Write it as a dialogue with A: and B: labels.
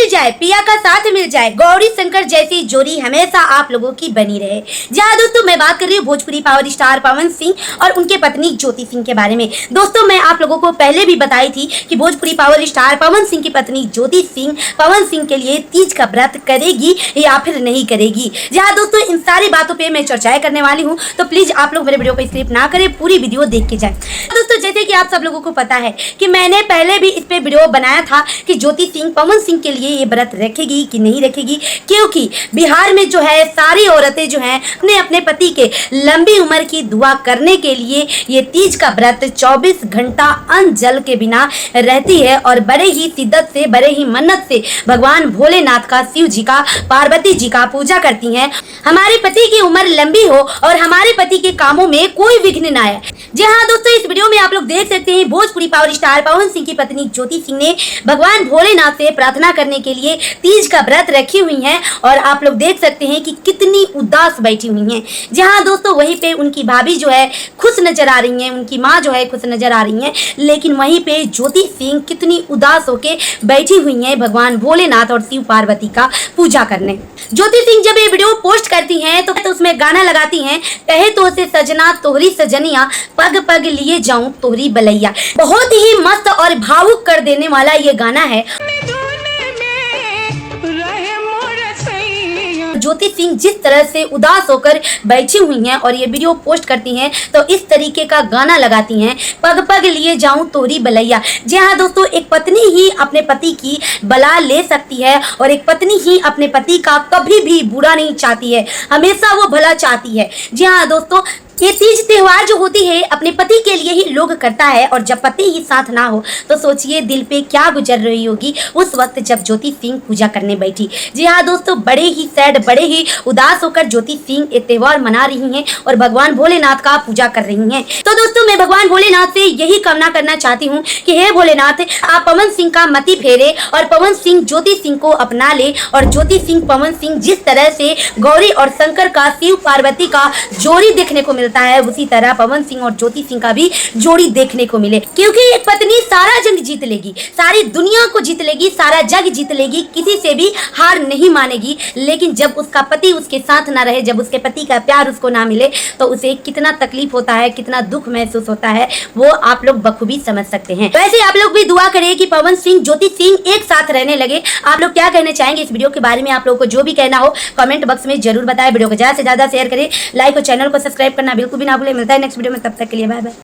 A: जाए, पिया का साथ मिल जाए, गौरी शंकर जैसी जोड़ी हमेशा आप लोगों की बनी रहे। जी हाँ दोस्तों, मैं बात कर रही हूँ भोजपुरी पावर स्टार पवन सिंह और उनके पत्नी ज्योति सिंह के बारे में। दोस्तों मैं आप लोगों को पहले भी बताई थी कि भोजपुरी पावर स्टार पवन सिंह की पत्नी ज्योति सिंह पवन सिंह के लिए तीज का व्रत करेगी या फिर नहीं करेगी। जी हाँ दोस्तों, इन सारी बातों पे मैं चर्चाएं करने वाली हूँ, तो प्लीज आप लोग मेरे वीडियो को स्किप ना करें, पूरी वीडियो देख के जाए। दोस्तों जैसे कि आप सब लोगों को पता है कि मैंने पहले भी इस पे वीडियो बनाया था कि ज्योति सिंह पवन सिंह के लिए ये व्रत रखेगी कि नहीं रखेगी, क्योंकि बिहार में जो है सारी औरतें जो हैं अपने अपने पति के लंबी उम्र की दुआ करने के लिए ये तीज का व्रत 24 घंटा अन्न जल के बिना रहती है और बड़े ही शिद्दत से, बड़े ही मन्नत से भगवान भोलेनाथ का, शिव जी का, पार्वती जी का पूजा करती हैं। हमारे पति की उम्र लंबी हो और हमारे पति के कामों में कोई विघ्न ना आए। जी हाँ दोस्तों, इस वीडियो में आप लोग देख सकते हैं भोजपुरी पावर स्टार पवन सिंह की पत्नी ज्योति सिंह ने भगवान भोलेनाथ से प्रार्थना करने के लिए तीज का व्रत रखी हुई हैं और आप लोग देख सकते हैं कि कितनी उदास बैठी हुई हैं। जी हाँ दोस्तों, वहीं पे उनकी भाभी जो है खुश नजर आ रही हैं, उनकी माँ जो है खुश नजर आ रही हैं, लेकिन वहीं पे ज्योति सिंह कितनी उदास होके बैठी हुई हैं भगवान भोलेनाथ और शिव पार्वती का पूजा करने। ज्योति सिंह जब ये वीडियो पोस्ट करती हैं तो उसमें गाना लगाती हैं, कहे तो से सजना तोहरी सजनिया, पग पग लिए जाऊं तोहरी बलैया। बहुत ही मस्त और भावुक कर देने वाला ये गाना है। ज्योति सिंह जिस तरह से उदास होकर बैठी हुई हैं और ये वीडियो पोस्ट करती हैं तो इस तरीके का गाना लगाती हैं, पग पग लिए जाऊं तोरी बलैया। जी हाँ दोस्तों, एक पत्नी ही अपने पति की बला ले सकती है और एक पत्नी ही अपने पति का कभी भी बुरा नहीं चाहती है, हमेशा वो भला चाहती है। जी हाँ दोस्तों, ये तीज त्योहार जो होती है अपने पति के लिए ही लोग करता है और जब पति ही साथ ना हो तो सोचिए दिल पे क्या गुजर रही होगी उस वक्त जब ज्योति सिंह पूजा करने बैठी। जी हाँ दोस्तों, बड़े ही सैड, बड़े ही उदास होकर ज्योति सिंह ये त्योहार मना रही हैं और भगवान भोलेनाथ का पूजा कर रही हैं। तो दोस्तों मैं भगवान भोलेनाथ से यही कामना करना चाहती हूँ कि हे भोलेनाथ, आप पवन सिंह का मति फेरे और पवन सिंह ज्योति सिंह को अपना ले और ज्योति सिंह पवन सिंह जिस तरह से गौरी और शंकर का, शिव पार्वती का जोड़ी देखने को मिलता है, उसी तरह पवन सिंह और ज्योति सिंह का भी जोड़ी देखने को मिले, क्योंकि एक पत्नी सारा जंग जीत लेगी, सारी दुनिया को जीत लेगी, सारा जग जीत लेगी, किसी से भी हार नहीं मानेगी। लेकिन जब उसका पति उसके साथ ना रहे, जब उसके पति का प्यार उसको ना मिले तो उसे कितना तकलीफ होता है, कितना दुख महसूस होता है, वो आप लोग बखूबी समझ सकते हैं। वैसे आप लोग भी दुआ करें कि पवन सिंह ज्योति सिंह एक साथ रहने लगे। आप लोग क्या कहना चाहेंगे इस वीडियो के बारे में? आप लोगों को जो भी कहना हो कमेंट बॉक्स में जरूर बताएं। वीडियो को ज्यादा से ज्यादा शेयर करें, लाइक और चैनल को सब्सक्राइब करना बिल्कुल भी ना भूलें। मिलता है नेक्स्ट वीडियो में, तब तक के लिए बाय बाय।